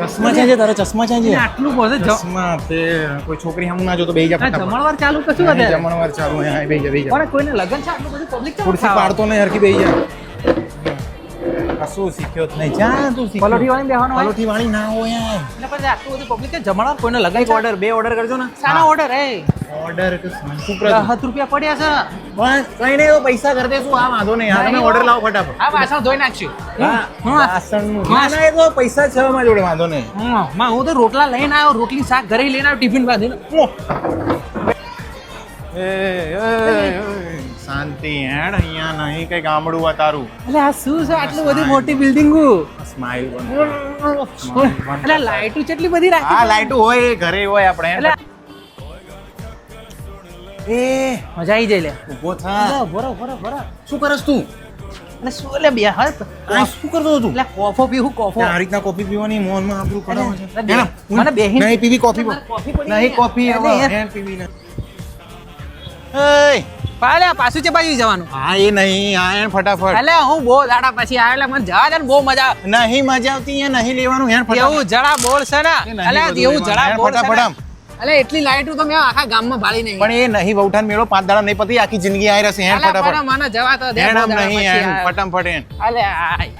ચશ્મા છે તારા ચશ્મા છે આટલું બોલે ચશ્મા તે કોઈ છોકરી હમ ના જો તો બેહી જા ફટાફટ જમણવાર ચાલુ કશું નહીં, વધારે જમણવાર ચાલુ હે હા બેહી જા પણ કોઈને લગન છે આટલું બધું પબ્લિક ખુરશી પાડતો નહીં હરખી બેહી જા કશું શીખ્યો જ નહીં જા તું શીખ્યો પલોઠી વાળી બેહવાનો હોય પલોઠી વાળી ના હોય યાર એટલે પછી આટલું બધું પબ્લિક જમણવાર કોઈને લગન એક ઓર્ડર બે ઓર્ડર કરજો ને સાના ઓર્ડર હે ઓર્ડર કે સુપ્રત 10 રૂપિયા પડ્યા છે પણ કઈ નહીં તો પૈસા કરી દેશું આ વાંધો નહીં હા તમે ઓર્ડર લાવો ફટાફટ આ વાસણ ધોઈ નાખશું વાસણનું ના ના એ તો પૈસા છે મારા જોડે વાંધો નહીં માં હું તો રોટલા લઈને આવ્યો રોટલી શાક ઘરે લઈને આવ્યો ટિફિન બાંધીને શાંતિ હેડ અહીંયા નહીં કઈ ગામડું આ તારું એટલે આ શું છે આટલી બધી મોટી બિલ્ડિંગ સ્માઈલ એટલે લાઈટો કેટલી બધી રાખી આ લાઈટો હોય એ ઘરે હોય આપણે એટલે એ મજા આવી જાય લે ઉભો થા બરો શું કરસ તું એટલે શું એટલે બે હાથ આ શું કરતો તું એટલે કોફો પીવું કોફો આ રીતના કોફી પીવાની મોનમાં આપણું કરાવે છે એટલે મને બેહીન નહીં પીવી કોફી કોફી પડી નહીં કોફી અરે યાર. હવે પીવી ના એ પાલે પાછું છે બાજુ જવાનું હા એ નહીં આ એન ફટાફટ એટલે હું બહુ દાડા પછી આવ્યો એટલે મને જવા દે ને બહુ મજા નહીં મજા આવતી એ નહીં લેવાનું હેન ફટાફટ એવું જડા બોલ છે ને એ નહીં એટલે બધું એવું જડા લેવાનું. બોલ છે ફટાફટ ને. આમ. એટલે એટલી લાઈટો તો મેં આખા ગામમાં ભાળી નહીં પણ એ નહીં વૌઠાન મેળો 5 દાડા નહીં પતી આખી જિંદગી આઈ રહેશે હેન અલા, ફટાફટ પણ મને જવા તો દે હેન બહુ આમ દાડા નહીં પછી હેન આવ્યો. ફટાફટ હેન અલે આય